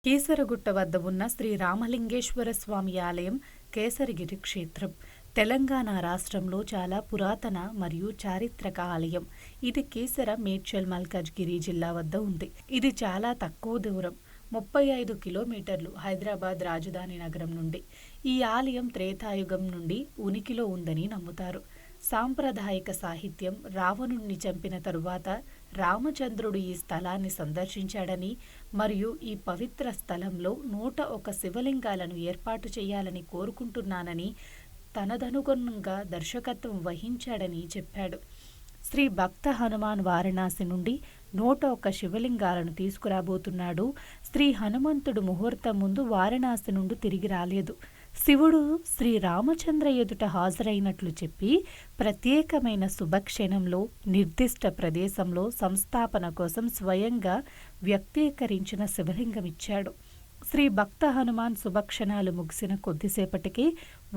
కీసరగుట్ట వద్ద ఉన్న శ్రీ రామలింగేశ్వర స్వామి ఆలయం కేసరగిరి క్షేత్రం తెలంగాణ రాష్ట్రంలో చాలా పురాతన మరియు చారిత్రక ఆలయం. ఇది కీసర మేడ్చల్ మల్కాజ్గిరి జిల్లా వద్ద ఉంది. ఇది చాలా తక్కువ దూరం 35 కిలోమీటర్లు హైదరాబాద్ రాజధాని నగరం నుండి. ఈ ఆలయం త్రేతాయుగం నుండి ఉనికిలో ఉందని నమ్ముతారు. సాంప్రదాయక సాహిత్యం రావణుణ్ణి చంపిన తరువాత రామచంద్రుడు ఈ స్థలాన్ని సందర్శించాడని మరియు ఈ పవిత్ర స్థలంలో 101 శివలింగాలను ఏర్పాటు చేయాలని కోరుకుంటున్నానని తనదనుగుణంగా దర్శకత్వం వహించాడని చెప్పాడు. శ్రీ భక్త హనుమాన్ వారణాసి నుండి 101 శివలింగాలను తీసుకురాబోతున్నాడు. శ్రీ హనుమంతుడు ముహూర్తం ముందు వారణాసి నుండి తిరిగి రాలేదు. శివుడు శ్రీ రామచంద్ర ఎదుట హాజరైనట్లు చెప్పి ప్రత్యేకమైన శుభక్షణంలో నిర్దిష్ట ప్రదేశంలో సంస్థాపన కోసం స్వయంగా వ్యక్తీకరించిన శివలింగం ఇచ్చాడు. శ్రీ భక్త హనుమాన్ శుభక్షణాలు ముగిసిన కొద్దిసేపటికి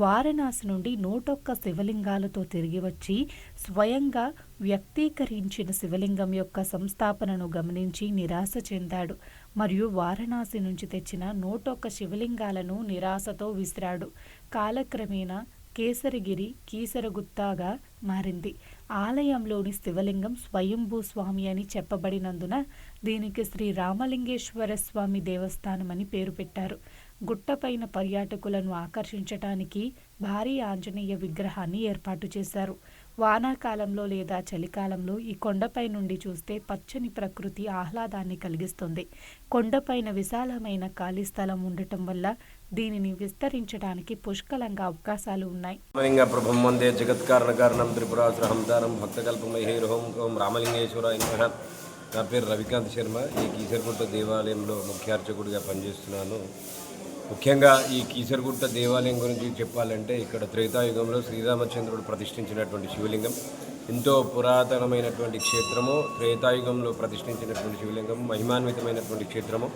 వారణాసి నుండి 101 శివలింగాలతో తిరిగి వచ్చి స్వయంగా వ్యక్తీకరించిన శివలింగం యొక్క సంస్థాపనను గమనించి నిరాశ చెందాడు మరియు వారణాసి నుంచి తెచ్చిన 101 శివలింగాలను నిరాశతో విసిరాడు. కాలక్రమేణా కేసరగిరి కీసరగుట్టగా మారింది. ఆలయంలోని శివలింగం స్వయంభూ స్వామి అని చెప్పబడినందున దీనికి శ్రీ రామలింగేశ్వర స్వామి దేవస్థానం అని పేరు పెట్టారు. గుట్టపైన పర్యాటకులను ఆకర్షించటానికి భారీ ఆంజనేయ విగ్రహాన్ని ఏర్పాటు చేశారు. వానాకాలంలో లేదా చలికాలంలో ఈ కొండపై నుండి చూస్తే పచ్చని ప్రకృతి ఆహ్లాదాన్ని కలిగిస్తుంది. కొండపైన విశాలమైన ఖాళీ స్థలం ఉండటం వల్ల దీనిని విస్తరించడానికి పుష్కలంగా అవకాశాలు ఉన్నాయి. వందే జగత్కారణకారణం త్రిపురాసురహంతారం భక్తకల్పమహేరోహం ఓం రామలింగేశ్వరాయ నమః. నా పేరు రవికాంత్ శర్మ. ఈ కీసరగుట్ట దేవాలయంలో ముఖ్య అర్చకుడిగా పనిచేస్తున్నాను. ముఖ్యంగా ఈ కీసరగుట్ట దేవాలయం గురించి చెప్పాలంటే ఇక్కడ త్రేతాయుగంలో శ్రీరామచంద్రుడు ప్రతిష్ఠించినటువంటి శివలింగం. ఎంతో పురాతనమైనటువంటి క్షేత్రము. త్రేతాయుగంలో ప్రతిష్ఠించినటువంటి శివలింగం మహిమాన్వితమైనటువంటి క్షేత్రము.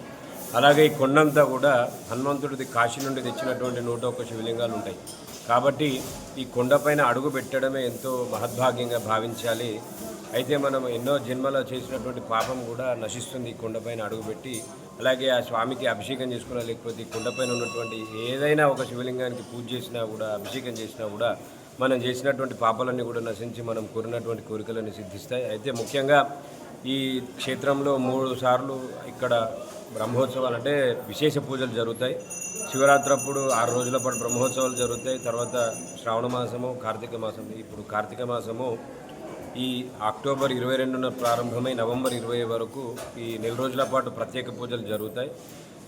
అలాగే ఈ కొండంతా కూడా హనుమంతుడిది కాశీ నుండి తెచ్చినటువంటి 101 శివలింగాలు ఉంటాయి. కాబట్టి ఈ కొండపైన అడుగు పెట్టడమే ఎంతో మహద్భాగ్యంగా భావించాలి. అయితే మనం ఎన్నో జన్మలో చేసినటువంటి పాపం కూడా నశిస్తుంది ఈ కొండపైన అడుగుపెట్టి. అలాగే ఆ స్వామికి అభిషేకం చేసుకున్నా, లేకపోతే ఈ కొండపైన ఉన్నటువంటి ఏదైనా ఒక శివలింగానికి పూజ చేసినా కూడా, అభిషేకం చేసినా కూడా మనం చేసినటువంటి పాపాలన్నీ కూడా నశించి మనం కోరినటువంటి కోరికలన్నీ సిద్ధిస్తాయి. అయితే ముఖ్యంగా ఈ క్షేత్రంలో 3 సార్లు ఇక్కడ బ్రహ్మోత్సవాలు అంటే విశేష పూజలు జరుగుతాయి. శివరాత్రి అప్పుడు 6 రోజుల పాటు బ్రహ్మోత్సవాలు జరుగుతాయి. తర్వాత శ్రావణ మాసము, కార్తీక మాసం. ఇప్పుడు కార్తీక మాసము ఈ అక్టోబర్ 22న ప్రారంభమై నవంబర్ 20 వరకు ఈ నెల రోజుల పాటు ప్రత్యేక పూజలు జరుగుతాయి.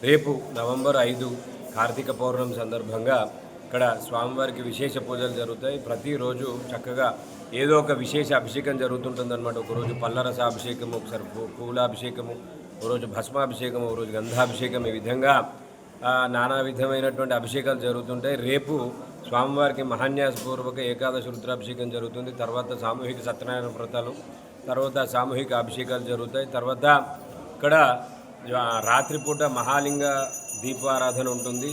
రేపు నవంబర్ 5 కార్తీక పౌర్ణమి సందర్భంగా ఇక్కడ స్వామివారికి విశేష పూజలు జరుగుతాయి. ప్రతిరోజు చక్కగా ఏదో ఒక విశేష అభిషేకం జరుగుతుంటుందన్నమాట. ఒకరోజు పల్లరస అభిషేకము, ఒకసారి పూలాభిషేకము, ఒకరోజు భస్మాభిషేకం, ఒకరోజు గంధాభిషేకం, ఈ విధంగా నానా విధమైనటువంటి అభిషేకాలు జరుగుతుంటాయి. రేపు స్వామివారికి మహాన్యాసపూర్వక ఏకాదశి రుద్రాభిషేకం జరుగుతుంది. తర్వాత సామూహిక సత్యనారాయణ వ్రతాలు, తర్వాత సామూహిక అభిషేకాలు జరుగుతాయి. తర్వాత ఇక్కడ రాత్రిపూట మహాలింగ దీపారాధన ఉంటుంది.